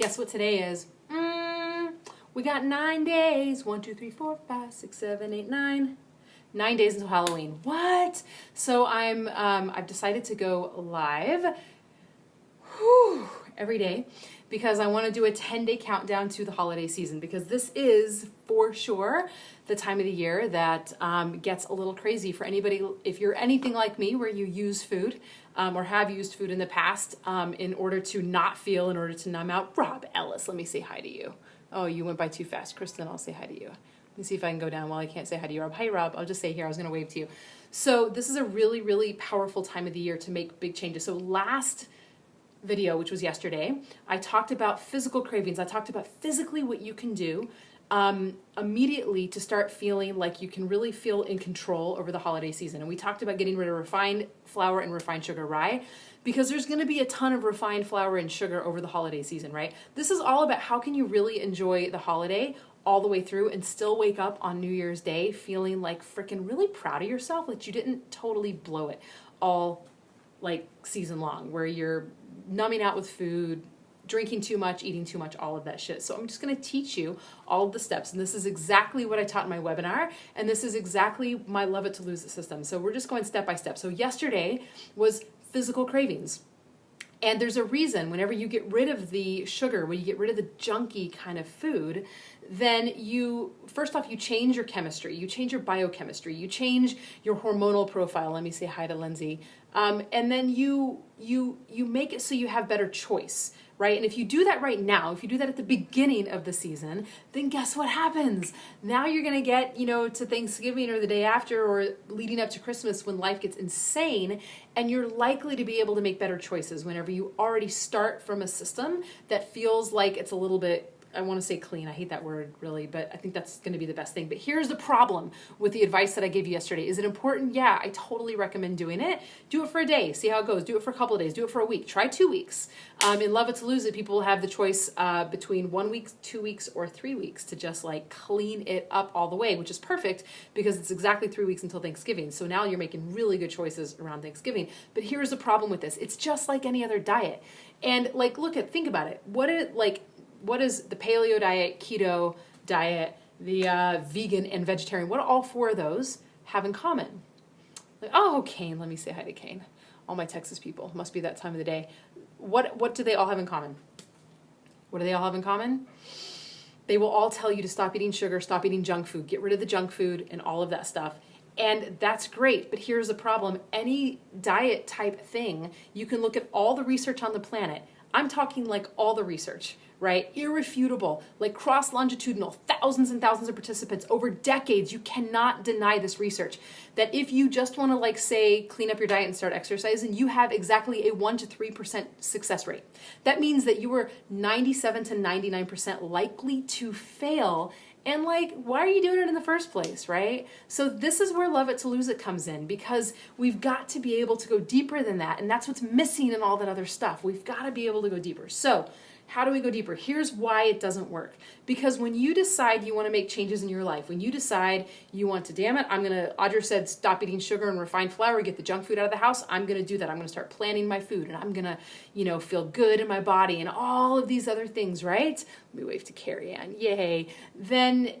Guess what today is? We got 9 days. 1, 2, 3, 4, 5, 6, 7, 8, 9. 9 days until Halloween. What? So I've decided to go live every day because I want to do a 10-day countdown to the holiday season, because this is for sure the time of the year that gets a little crazy for anybody. If you're anything like me, where you use food or have used food in the past in order to not feel, in order to numb out. Rob Ellis, let me say hi to you. Oh, you went by too fast. Kristen, I'll say hi to you. Let me see if I can go down while I can't say hi to you, Rob. Hi, Rob. I'll just say here, I was going to wave to you. So this is a really, really powerful time of the year to make big changes. So last video, which was yesterday, I talked about physical cravings. I talked about physically what you can do immediately to start feeling like you can really feel in control over the holiday season. And we talked about getting rid of refined flour and refined sugar, rye, because there's going to be a ton of refined flour and sugar over the holiday season, right? This is all about how can you really enjoy the holiday all the way through and still wake up on New Year's Day feeling like freaking really proud of yourself, that you didn't totally blow it all like season long, where you're numbing out with food, drinking too much, eating too much, all of that shit. So I'm just going to teach you all of the steps. And this is exactly what I taught in my webinar. And this is exactly my Love It to Lose It system. So we're just going step by step. So yesterday was physical cravings. And there's a reason whenever you get rid of the sugar, when you get rid of the junky kind of food, then first off, you change your chemistry, you change your biochemistry, you change your hormonal profile. Let me say hi to Lindsay. And then you make it so you have better choice, right? And if you do that right now, if you do that at the beginning of the season, then guess what happens? Now you're going to get, to Thanksgiving or the day after or leading up to Christmas when life gets insane, and you're likely to be able to make better choices whenever you already start from a system that feels like it's a little bit, I want to say clean. I hate that word really, but I think that's going to be the best thing. But here's the problem with the advice that I gave you yesterday. Is it important? Yeah, I totally recommend doing it. Do it for a day. See how it goes. Do it for a couple of days. Do it for a week. Try 2 weeks. In Love It to Lose It, people will have the choice between 1 week, 2 weeks, or 3 weeks to just like clean it up all the way, which is perfect because it's exactly 3 weeks until Thanksgiving. So now you're making really good choices around Thanksgiving. But here's the problem with this. It's just like any other diet. And think about it. What is the paleo diet, keto diet, the vegan and vegetarian? What do all four of those have in common? Kane, let me say hi to Kane. All my Texas people, must be that time of the day. What do they all have in common? What do they all have in common? They will all tell you to stop eating sugar, stop eating junk food, get rid of the junk food and all of that stuff. And that's great, but here's the problem. Any diet type thing, you can look at all the research on the planet. I'm talking like all the research, right? Irrefutable, like cross-longitudinal, thousands and thousands of participants over decades. You cannot deny this research that if you just want to say clean up your diet and start exercising, you have exactly a 1 to 3% success rate. That means that you are 97 to 99% likely to fail. And why are you doing it in the first place, right? So this is where Love It to Lose It comes in, because we've got to be able to go deeper than that. And that's what's missing in all that other stuff. We've got to be able to go deeper. So how do we go deeper? Here's why it doesn't work. Because when you decide you want to make changes in your life, when you decide you want to, Audra said, stop eating sugar and refined flour, get the junk food out of the house. I'm going to do that. I'm going to start planning my food, and I'm going to, feel good in my body and all of these other things, right? Let me wave to Carrie Ann. Yay. Then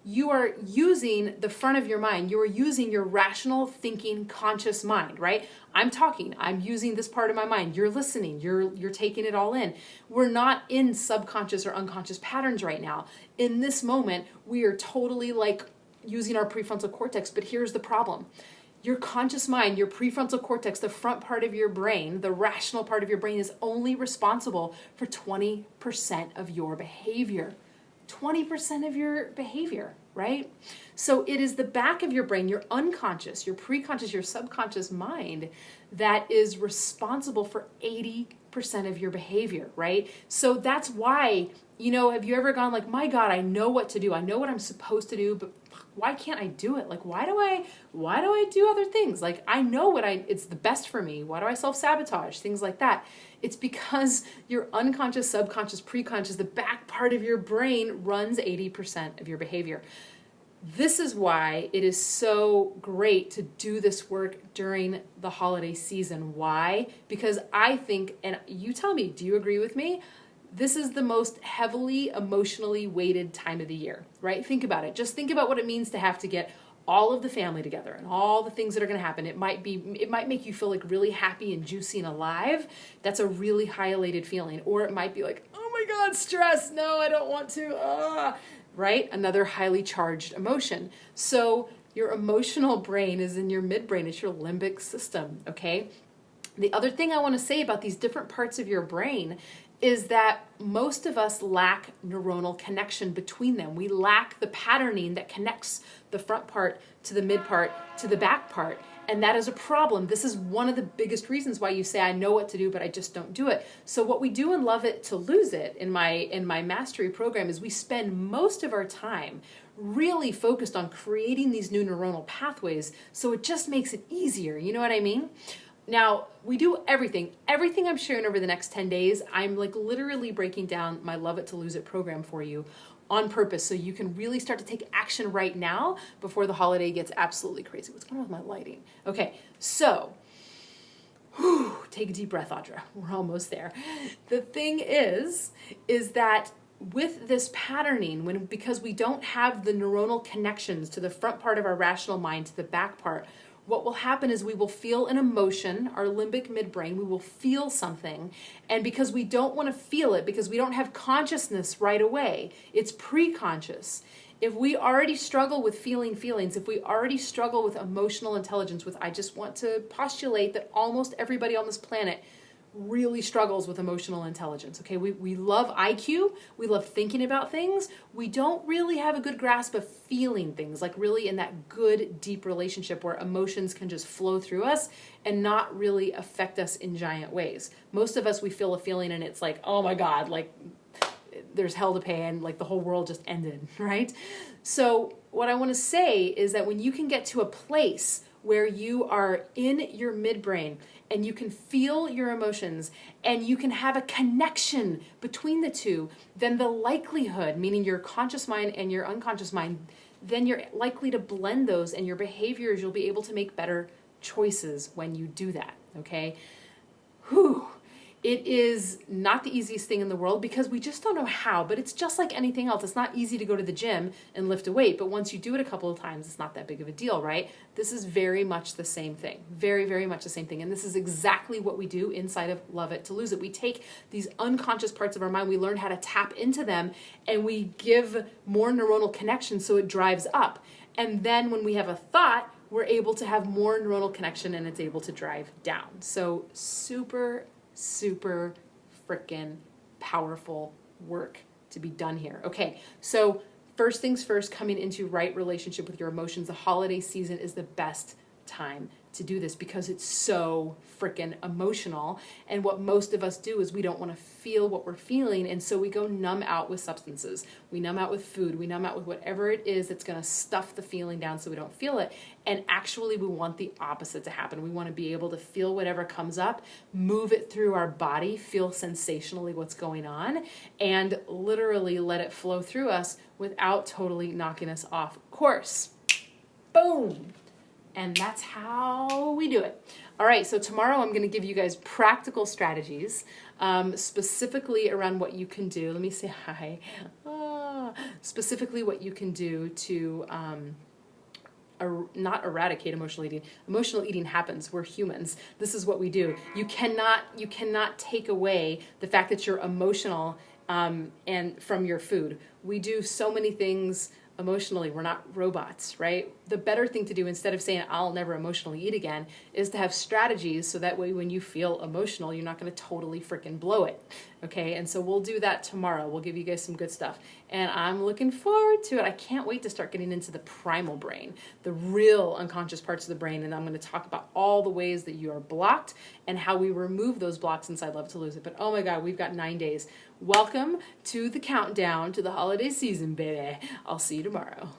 you are using the front of your mind. You are using your rational thinking, conscious mind, right? I'm using this part of my mind. You're listening. You're taking it all in. We're not in subconscious or unconscious patterns right now. In this moment, we are totally using our prefrontal cortex, but here's the problem. Your conscious mind, your prefrontal cortex, the front part of your brain, the rational part of your brain, is only responsible for 20% of your behavior. 20% of your behavior, right? So it is the back of your brain, your unconscious, your preconscious, your subconscious mind that is responsible for 80% of your behavior, right? So that's why, have you ever gone my God, I know what to do. I know what I'm supposed to do, but why can't I do it? Why do I do other things? I know it's the best for me. Why do I self-sabotage? Things like that. It's because your unconscious, subconscious, preconscious, the back part of your brain runs 80% of your behavior. This is why it is so great to do this work during the holiday season. Why? Because I think, and you tell me, do you agree with me? this is the most heavily emotionally weighted time of the year, right? Think about it. Just think about what it means to have to get all of the family together and all the things that are going to happen. It might make you feel like really happy and juicy and alive. That's a really high elated feeling. Or it might be like, oh my God, stress. No, I don't want to. Right? Another highly charged emotion. So your emotional brain is in your midbrain. It's your limbic system. Okay. The other thing I want to say about these different parts of your brain is that most of us lack neuronal connection between them. We lack the patterning that connects the front part to the mid part to the back part. And that is a problem. This is one of the biggest reasons why you say, I know what to do, but I just don't do it. So what we do in Love It to Lose It in my mastery program is we spend most of our time really focused on creating these new neuronal pathways. So it just makes it easier. You know what I mean? Now, we do everything I'm sharing over the next 10 days, I'm like literally breaking down my Love It to Lose It program for you on purpose so you can really start to take action right now before the holiday gets absolutely crazy. What's going on with my lighting? Okay, so take a deep breath, Audra. We're almost there. The thing is that with this patterning, because we don't have the neuronal connections to the front part of our rational mind to the back part, what will happen is we will feel an emotion, our limbic midbrain, we will feel something. And because we don't want to feel it, because we don't have consciousness right away, it's preconscious. If we already struggle with feeling feelings, if we already struggle with emotional intelligence, I just want to postulate that almost everybody on this planet really struggles with emotional intelligence. Okay, we love IQ, we love thinking about things. We don't really have a good grasp of feeling things, like really in that good, deep relationship where emotions can just flow through us and not really affect us in giant ways. Most of us, we feel a feeling and it's like, oh my God, like there's hell to pay and like the whole world just ended, right? So what I want to say is that when you can get to a place where you are in your midbrain and you can feel your emotions and you can have a connection between the two, then the likelihood, meaning your conscious mind and your unconscious mind, then you're likely to blend those and your behaviors, you'll be able to make better choices when you do that, okay? Whew. It is not the easiest thing in the world because we just don't know how, but it's just like anything else. It's not easy to go to the gym and lift a weight, but once you do it a couple of times, it's not that big of a deal, right? This is very much the same thing. Very, very much the same thing. And this is exactly what we do inside of Love It to Lose It. We take these unconscious parts of our mind, we learn how to tap into them, and we give more neuronal connection so it drives up. And then when we have a thought, we're able to have more neuronal connection and it's able to drive down. So super freaking powerful work to be done here. Okay, so first things first, coming into right relationship with your emotions, the holiday season is the best time to do this because it's so freaking emotional. And what most of us do is we don't want to feel what we're feeling, and so we go numb out with substances. We numb out with food. We numb out with whatever it is that's going to stuff the feeling down so we don't feel it. And actually, we want the opposite to happen. We want to be able to feel whatever comes up, move it through our body, feel sensationally what's going on, and literally let it flow through us without totally knocking us off course. Boom! And that's how we do it. All right, so tomorrow I'm going to give you guys practical strategies, specifically around what you can do. Let me say hi. Specifically what you can do to not eradicate emotional eating. Emotional eating happens. We're humans. This is what we do. You cannot take away the fact that you're emotional and from your food. We do so many things emotionally. We're not robots, right? The better thing to do, instead of saying I'll never emotionally eat again, is to have strategies so that way when you feel emotional, you're not going to totally freaking blow it. Okay, and so we'll do that tomorrow. We'll give you guys some good stuff. And I'm looking forward to it. I can't wait to start getting into the primal brain, the real unconscious parts of the brain. And I'm going to talk about all the ways that you are blocked and how we remove those blocks inside Love to Lose It. But oh my God, we've got 9 days. Welcome to the countdown to the holiday season, baby. I'll see you tomorrow.